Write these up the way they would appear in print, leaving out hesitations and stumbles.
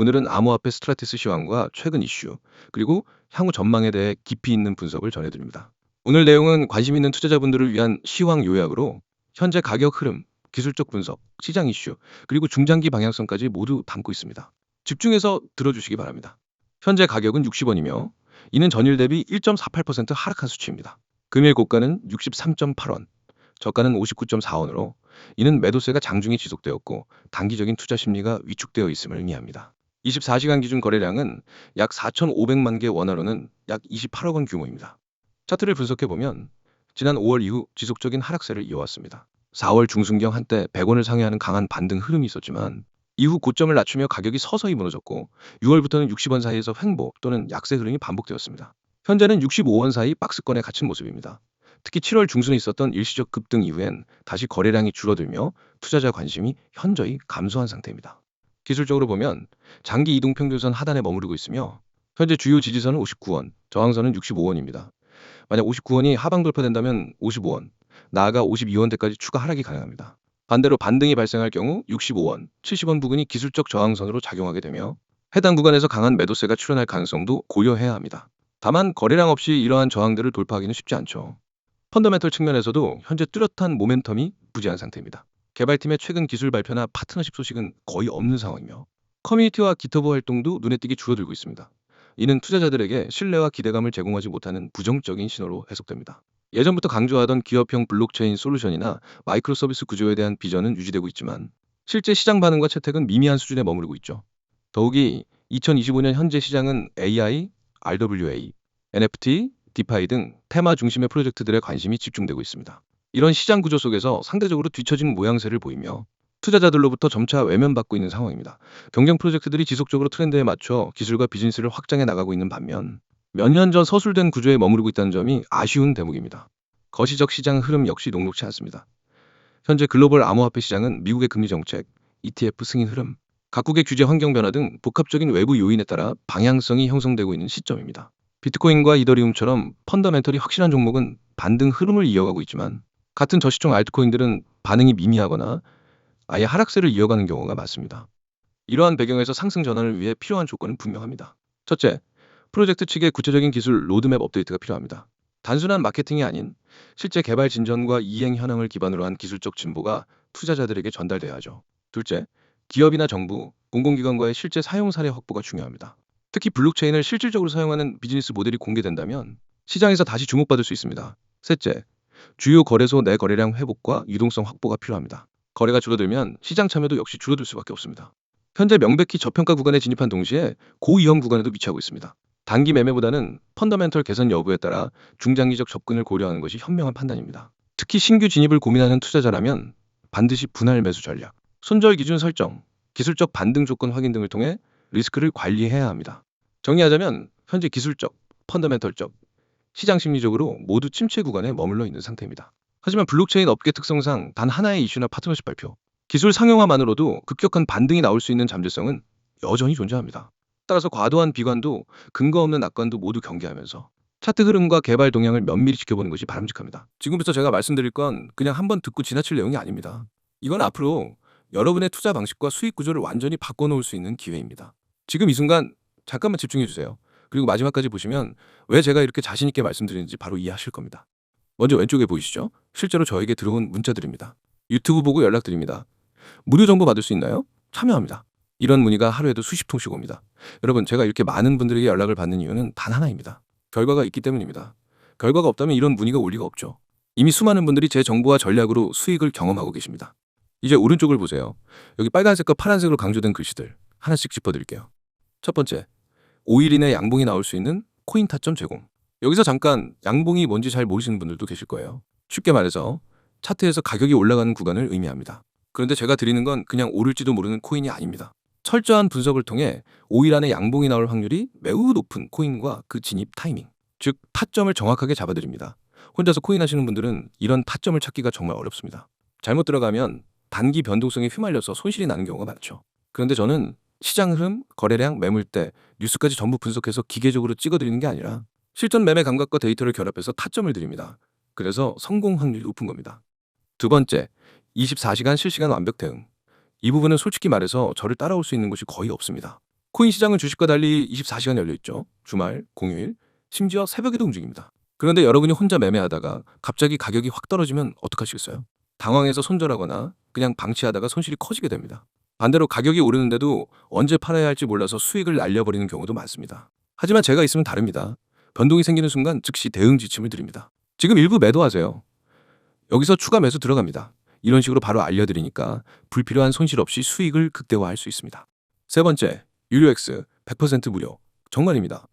오늘은 암호화폐 스트라티스 시황과 최근 이슈, 그리고 향후 전망에 대해 깊이 있는 분석을 전해드립니다. 오늘 내용은 관심 있는 투자자분들을 위한 시황 요약으로 현재 가격 흐름, 기술적 분석, 시장 이슈, 그리고 중장기 방향성까지 모두 담고 있습니다. 집중해서 들어주시기 바랍니다. 현재 가격은 60원이며 이는 전일 대비 1.48% 하락한 수치입니다. 금일 고가는 63.8원, 저가는 59.4원으로 이는 매도세가 장중에 지속되었고 단기적인 투자 심리가 위축되어 있음을 의미합니다. 24시간 기준 거래량은 약 4,500만 개 원화로는 약 28억 원 규모입니다. 차트를 분석해보면 지난 5월 이후 지속적인 하락세를 이어왔습니다. 4월 중순경 한때 100원을 상회하는 강한 반등 흐름이 있었지만 이후 고점을 낮추며 가격이 서서히 무너졌고 6월부터는 60원 사이에서 횡보 또는 약세 흐름이 반복되었습니다. 현재는 65원 사이 박스권에 갇힌 모습입니다. 특히 7월 중순에 있었던 일시적 급등 이후엔 다시 거래량이 줄어들며 투자자 관심이 현저히 감소한 상태입니다. 기술적으로 보면 장기 이동 평균선 하단에 머무르고 있으며 현재 주요 지지선은 59원, 저항선은 65원입니다. 만약 59원이 하방 돌파된다면 55원, 나아가 52원대까지 추가 하락이 가능합니다. 반대로 반등이 발생할 경우 65원, 70원 부근이 기술적 저항선으로 작용하게 되며 해당 구간에서 강한 매도세가 출현할 가능성도 고려해야 합니다. 다만 거래량 없이 이러한 저항들을 돌파하기는 쉽지 않죠. 펀더멘털 측면에서도 현재 뚜렷한 모멘텀이 부재한 상태입니다. 개발팀의 최근 기술 발표나 파트너십 소식은 거의 없는 상황이며 커뮤니티와 기터브 활동도 눈에 띄게 줄어들고 있습니다. 이는 투자자들에게 신뢰와 기대감을 제공하지 못하는 부정적인 신호로 해석됩니다. 예전부터 강조하던 기업형 블록체인 솔루션이나 마이크로 서비스 구조에 대한 비전은 유지되고 있지만 실제 시장 반응과 채택은 미미한 수준에 머무르고 있죠. 더욱이 2025년 현재 시장은 AI, RWA, NFT, 디파이 등 테마 중심의 프로젝트들의 관심이 집중되고 있습니다. 이런 시장 구조 속에서 상대적으로 뒤처진 모양새를 보이며 투자자들로부터 점차 외면받고 있는 상황입니다. 경쟁 프로젝트들이 지속적으로 트렌드에 맞춰 기술과 비즈니스를 확장해 나가고 있는 반면 몇 년 전 서술된 구조에 머무르고 있다는 점이 아쉬운 대목입니다. 거시적 시장 흐름 역시 녹록지 않습니다. 현재 글로벌 암호화폐 시장은 미국의 금리 정책, ETF 승인 흐름, 각국의 규제 환경 변화 등 복합적인 외부 요인에 따라 방향성이 형성되고 있는 시점입니다. 비트코인과 이더리움처럼 펀더멘털이 확실한 종목은 반등 흐름을 이어가고 있지만 같은 저시총 알트코인들은 반응이 미미하거나 아예 하락세를 이어가는 경우가 많습니다. 이러한 배경에서 상승 전환을 위해 필요한 조건은 분명합니다. 첫째, 프로젝트 측의 구체적인 기술 로드맵 업데이트가 필요합니다. 단순한 마케팅이 아닌 실제 개발 진전과 이행 현황을 기반으로 한 기술적 진보가 투자자들에게 전달돼야 하죠. 둘째, 기업이나 정부, 공공기관과의 실제 사용 사례 확보가 중요합니다. 특히 블록체인을 실질적으로 사용하는 비즈니스 모델이 공개된다면 시장에서 다시 주목받을 수 있습니다. 셋째, 주요 거래소 내 거래량 회복과 유동성 확보가 필요합니다. 거래가 줄어들면 시장 참여도 역시 줄어들 수밖에 없습니다. 현재 명백히 저평가 구간에 진입한 동시에 고위험 구간에도 위치하고 있습니다. 단기 매매보다는 펀더멘털 개선 여부에 따라 중장기적 접근을 고려하는 것이 현명한 판단입니다. 특히 신규 진입을 고민하는 투자자라면 반드시 분할 매수 전략, 손절 기준 설정, 기술적 반등 조건 확인 등을 통해 리스크를 관리해야 합니다. 정리하자면 현재 기술적, 펀더멘털적, 시장 심리적으로 모두 침체 구간에 머물러 있는 상태입니다. 하지만 블록체인 업계 특성상 단 하나의 이슈나 파트너십 발표, 기술 상용화만으로도 급격한 반등이 나올 수 있는 잠재성은 여전히 존재합니다. 따라서 과도한 비관도 근거 없는 낙관도 모두 경계하면서 차트 흐름과 개발 동향을 면밀히 지켜보는 것이 바람직합니다. 지금부터 제가 말씀드릴 건 그냥 한번 듣고 지나칠 내용이 아닙니다. 이건 앞으로 여러분의 투자 방식과 수익 구조를 완전히 바꿔놓을 수 있는 기회입니다. 지금 이 순간 잠깐만 집중해 주세요. 그리고 마지막까지 보시면 왜 제가 이렇게 자신 있게 말씀드리는지 바로 이해하실 겁니다. 먼저 왼쪽에 보이시죠? 실제로 저에게 들어온 문자들입니다. 유튜브 보고 연락드립니다. 무료 정보 받을 수 있나요? 참여합니다. 이런 문의가 하루에도 수십 통씩 옵니다. 여러분, 제가 이렇게 많은 분들에게 연락을 받는 이유는 단 하나입니다. 결과가 있기 때문입니다. 결과가 없다면 이런 문의가 올 리가 없죠. 이미 수많은 분들이 제 정보와 전략으로 수익을 경험하고 계십니다. 이제 오른쪽을 보세요. 여기 빨간색과 파란색으로 강조된 글씨들 하나씩 짚어드릴게요. 첫 번째, 5일 이내 양봉이 나올 수 있는 코인 타점 제공. 여기서 잠깐 양봉이 뭔지 잘 모르시는 분들도 계실 거예요. 쉽게 말해서 차트에서 가격이 올라가는 구간을 의미합니다. 그런데 제가 드리는 건 그냥 오를지도 모르는 코인이 아닙니다. 철저한 분석을 통해 5일 안에 양봉이 나올 확률이 매우 높은 코인과 그 진입 타이밍, 즉 타점을 정확하게 잡아드립니다. 혼자서 코인 하시는 분들은 이런 타점을 찾기가 정말 어렵습니다. 잘못 들어가면 단기 변동성에 휘말려서 손실이 나는 경우가 많죠. 그런데 저는 시장 흐름, 거래량, 매물대, 뉴스까지 전부 분석해서 기계적으로 찍어드리는 게 아니라 실전 매매 감각과 데이터를 결합해서 타점을 드립니다. 그래서 성공 확률이 높은 겁니다. 두 번째, 24시간 실시간 완벽 대응. 이 부분은 솔직히 말해서 저를 따라올 수 있는 곳이 거의 없습니다. 코인 시장은 주식과 달리 24시간 열려 있죠. 주말, 공휴일, 심지어 새벽에도 움직입니다. 그런데 여러분이 혼자 매매하다가 갑자기 가격이 확 떨어지면 어떡하시겠어요? 당황해서 손절하거나 그냥 방치하다가 손실이 커지게 됩니다. 반대로 가격이 오르는데도 언제 팔아야 할지 몰라서 수익을 날려버리는 경우도 많습니다. 하지만 제가 있으면 다릅니다. 변동이 생기는 순간 즉시 대응 지침을 드립니다. 지금 일부 매도하세요. 여기서 추가 매수 들어갑니다. 이런 식으로 바로 알려드리니까 불필요한 손실 없이 수익을 극대화할 수 있습니다. 세 번째, 유료X 100% 무료. 정말입니다.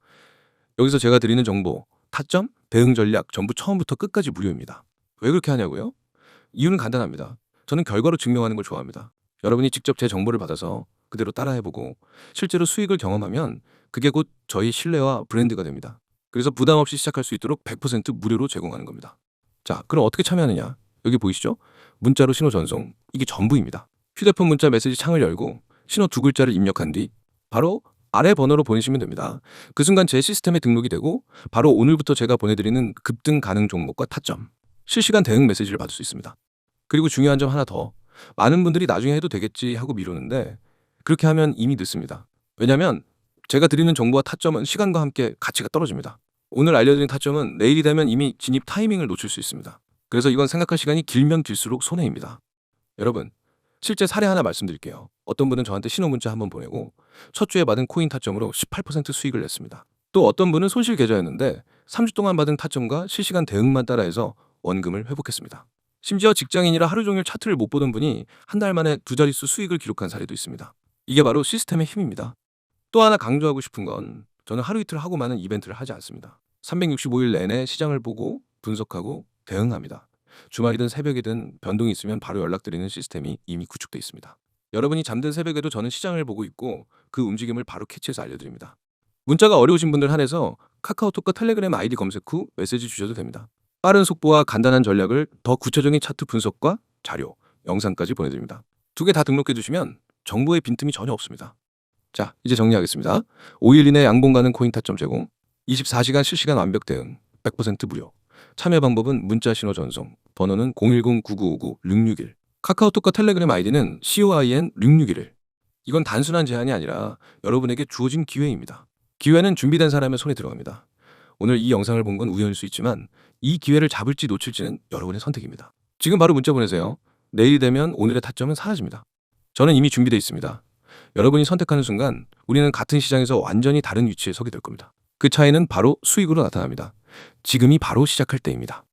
여기서 제가 드리는 정보, 타점, 대응 전략 전부 처음부터 끝까지 무료입니다. 왜 그렇게 하냐고요? 이유는 간단합니다. 저는 결과로 증명하는 걸 좋아합니다. 여러분이 직접 제 정보를 받아서 그대로 따라해보고 실제로 수익을 경험하면 그게 곧 저희 신뢰와 브랜드가 됩니다. 그래서 부담 없이 시작할 수 있도록 100% 무료로 제공하는 겁니다. 자, 그럼 어떻게 참여하느냐? 여기 보이시죠? 문자로 신호 전송. 이게 전부입니다. 휴대폰 문자 메시지 창을 열고 신호 두 글자를 입력한 뒤 바로 아래 번호로 보내시면 됩니다. 그 순간 제 시스템에 등록이 되고 바로 오늘부터 제가 보내드리는 급등 가능 종목과 타점, 실시간 대응 메시지를 받을 수 있습니다. 그리고 중요한 점 하나 더. 많은 분들이 나중에 해도 되겠지 하고 미루는데 그렇게 하면 이미 늦습니다. 왜냐하면 제가 드리는 정보와 타점은 시간과 함께 가치가 떨어집니다. 오늘 알려드린 타점은 내일이 되면 이미 진입 타이밍을 놓칠 수 있습니다. 그래서 이건 생각할 시간이 길면 길수록 손해입니다. 여러분, 실제 사례 하나 말씀드릴게요. 어떤 분은 저한테 신호 문자 한번 보내고 첫 주에 받은 코인 타점으로 18% 수익을 냈습니다. 또 어떤 분은 손실 계좌였는데 3주 동안 받은 타점과 실시간 대응만 따라해서 원금을 회복했습니다. 심지어 직장인이라 하루 종일 차트를 못 보던 분이 한 달 만에 두 자릿수 수익을 기록한 사례도 있습니다. 이게 바로 시스템의 힘입니다. 또 하나 강조하고 싶은 건 저는 하루 이틀 하고 마는 이벤트를 하지 않습니다. 365일 내내 시장을 보고 분석하고 대응합니다. 주말이든 새벽이든 변동이 있으면 바로 연락드리는 시스템이 이미 구축돼 있습니다. 여러분이 잠든 새벽에도 저는 시장을 보고 있고 그 움직임을 바로 캐치해서 알려드립니다. 문자가 어려우신 분들 한해서 카카오톡과 텔레그램 아이디 검색 후 메시지 주셔도 됩니다. 빠른 속보와 간단한 전략을 더 구체적인 차트 분석과 자료, 영상까지 보내드립니다. 두 개 다 등록해 주시면 정보의 빈틈이 전혀 없습니다. 자, 이제 정리하겠습니다. 5일 이내 양봉 가는 코인 타점 제공, 24시간 실시간 완벽 대응, 100% 무료. 참여 방법은 문자 신호 전송, 번호는 010-9959-661. 카카오톡과 텔레그램 아이디는 COIN661. 이건 단순한 제한이 아니라 여러분에게 주어진 기회입니다. 기회는 준비된 사람의 손에 들어갑니다. 오늘 이 영상을 본 건 우연일 수 있지만 이 기회를 잡을지 놓칠지는 여러분의 선택입니다. 지금 바로 문자 보내세요. 내일이 되면 오늘의 타점은 사라집니다. 저는 이미 준비되어 있습니다. 여러분이 선택하는 순간 우리는 같은 시장에서 완전히 다른 위치에 서게 될 겁니다. 그 차이는 바로 수익으로 나타납니다. 지금이 바로 시작할 때입니다.